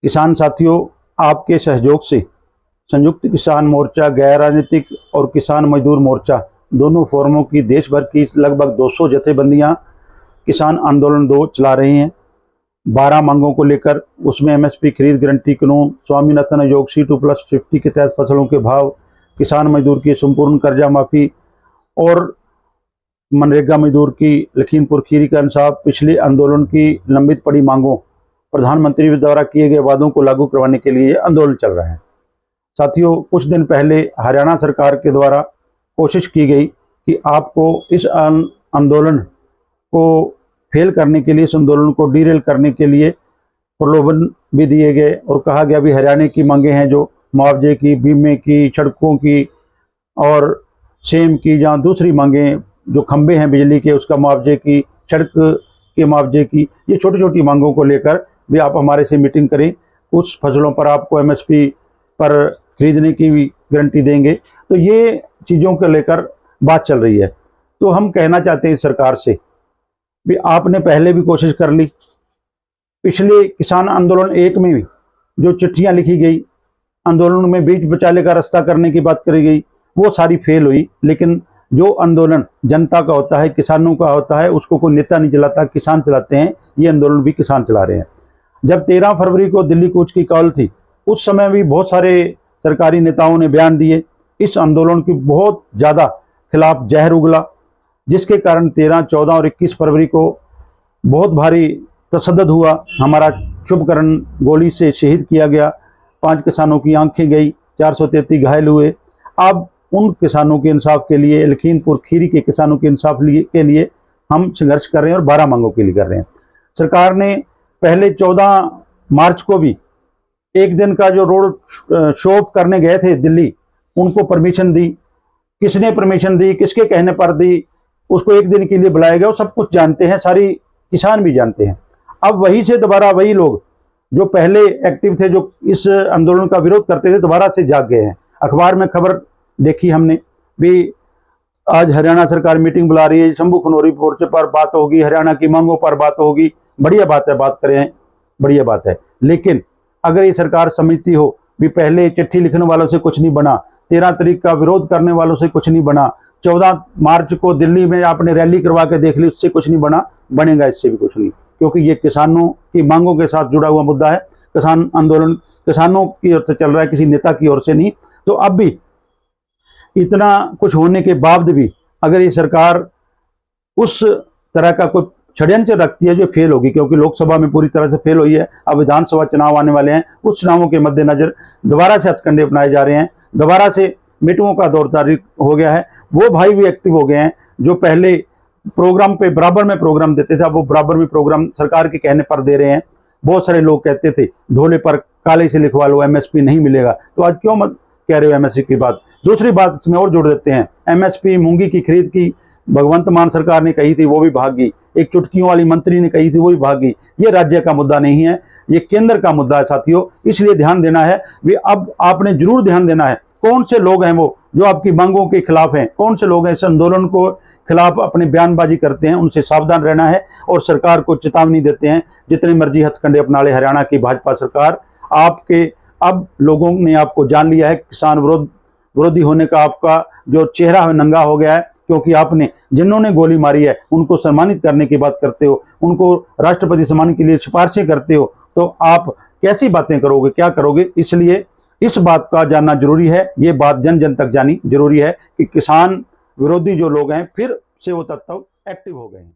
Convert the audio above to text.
किसान साथियों, आपके सहयोग से संयुक्त किसान मोर्चा, गैर राजनीतिक और किसान मजदूर मोर्चा दोनों फोरमों की देश भर की लगभग 200 जथेबंदियां किसान आंदोलन 2 चला रही हैं। 12 मांगों को लेकर, उसमें एमएसपी खरीद गारंटी कानून, स्वामीनाथन आयोग C2+50 के तहत फसलों के भाव, किसान मजदूर की संपूर्ण कर्जा माफी और मनरेगा मजदूर की लखीमपुर खीरी का इंसाफ, पिछले आंदोलन की लंबित पड़ी मांगों, प्रधानमंत्री द्वारा किए गए वादों को लागू करवाने के लिए आंदोलन चल रहा है। साथियों, कुछ दिन पहले हरियाणा सरकार के द्वारा कोशिश की गई कि आपको इस आंदोलन को फेल करने के लिए, इस आंदोलन को डीरेल करने के लिए प्रलोभन भी दिए गए और कहा गया भी हरियाणा की मांगे हैं जो मुआवजे की, बीमे की, सड़कों की और सेम की, जहाँ दूसरी मांगे जो खंबे हैं बिजली के उसका मुआवजे की, सड़क के मुआवजे की, ये छोटी छोटी मांगों को लेकर भी आप हमारे से मीटिंग करें। कुछ फसलों पर आपको एमएसपी पर खरीदने की भी गारंटी देंगे। तो ये चीज़ों को लेकर बात चल रही है। तो हम कहना चाहते हैं सरकार से भी आपने पहले भी कोशिश कर ली, पिछले किसान आंदोलन 1 में भी जो चिट्ठियां लिखी गई, आंदोलन में बीच बचाले का रास्ता करने की बात करी गई, वो सारी फेल हुई। लेकिन जो आंदोलन जनता का होता है, किसानों का होता है, उसको कोई नेता नहीं चलाता, किसान चलाते हैं। ये आंदोलन भी किसान चला रहे हैं। जब 13 फरवरी को दिल्ली कूच की कॉल थी, उस समय भी बहुत सारे सरकारी नेताओं ने बयान दिए। इस आंदोलन की बहुत ज़्यादा खिलाफ जहर उगला, जिसके कारण 13, 14 और 21 फरवरी को बहुत भारी तशद्दुद हुआ। हमारा शुभकरण गोली से शहीद किया गया, 5 किसानों की आंखें गई, 433 घायल हुए। अब उन किसानों के इंसाफ के लिए, लखीमपुर खीरी के किसानों के इंसाफ के लिए हम संघर्ष कर रहे हैं और 12 मांगों के लिए कर रहे हैं। सरकार ने पहले 14 मार्च को भी एक दिन का जो रोड शो करने गए थे दिल्ली, उनको परमिशन दी। किसने परमिशन दी, किसके कहने पर दी, उसको एक दिन के लिए बुलाया गया, वो सब कुछ जानते हैं, सारी किसान भी जानते हैं। अब वहीं से दोबारा वही लोग जो पहले एक्टिव थे, जो इस आंदोलन का विरोध करते थे, दोबारा से जाग गए हैं। अखबार में खबर देखी हमने भी, आज हरियाणा सरकार मीटिंग बुला रही है, शंभू खनौरी मोर्चे पर बात होगी, हरियाणा की मांगों पर बात होगी। बढ़िया बात है, बात करें, बढ़िया बात है। लेकिन अगर ये सरकार समझती हो भी पहले चिट्ठी लिखने वालों से कुछ नहीं बना, 13 तारीख का विरोध करने वालों से कुछ नहीं बना, 14 मार्च को दिल्ली में आपने रैली करवा के देख ली, उससे कुछ नहीं बना, बनेगा इससे भी कुछ नहीं, क्योंकि ये किसानों की मांगों के साथ जुड़ा हुआ मुद्दा है। किसान आंदोलन किसानों की ओर से चल रहा है, किसी नेता की ओर से नहीं। तो अब भी इतना कुछ होने के बाद भी अगर ये सरकार उस तरह का कोई षड्यंत्र रखती है जो फेल होगी, क्योंकि लोकसभा में पूरी तरह से फेल हुई है, अब विधानसभा चुनाव आने वाले हैं, उस चुनावों के मद्देनजर दोबारा से हथकंडे अपनाए जा रहे हैं, दोबारा से मीटिंगों का दौर जारी हो गया है। वो भाई भी एक्टिव हो गए हैं जो पहले प्रोग्राम पे बराबर में प्रोग्राम देते थे, अब वो बराबर में प्रोग्राम सरकार के कहने पर दे रहे हैं। बहुत सारे लोग कहते थे धोले पर काले से लिखवा लो, एमएसपी नहीं मिलेगा, तो आज क्यों मत कह रहे हो एमएसपी की बात। दूसरी बात इसमें और जोड़ देते हैं, एमएसपी मूंगी की खरीद की भगवंत मान सरकार ने कही थी, वो भी भाग गई। एक चुटकियों वाली मंत्री ने कही थी, वो भी भाग गई। ये राज्य का मुद्दा नहीं है, ये केंद्र का मुद्दा है साथियों। इसलिए ध्यान देना है भी, अब आपने जरूर ध्यान देना है कौन से लोग हैं वो जो आपकी मांगों के खिलाफ हैं, कौन से लोग हैं इस आंदोलन को खिलाफ अपने बयानबाजी करते हैं, उनसे सावधान रहना है और सरकार को चेतावनी देते हैं। जितने मर्जी हथकंडे अपना ले हरियाणा की भाजपा सरकार, आपके अब लोगों ने आपको जान लिया है। किसान विरोधी होने का आपका जो चेहरा है नंगा हो गया है, क्योंकि आपने जिन्होंने गोली मारी है उनको सम्मानित करने की बात करते हो, उनको राष्ट्रपति सम्मान के लिए सिफारिशें करते हो, तो आप कैसी बातें करोगे, क्या करोगे। इसलिए इस बात का जानना जरूरी है, ये बात जन जन तक जानी जरूरी है कि किसान विरोधी जो लोग हैं फिर से वो तत्व एक्टिव हो गए हैं।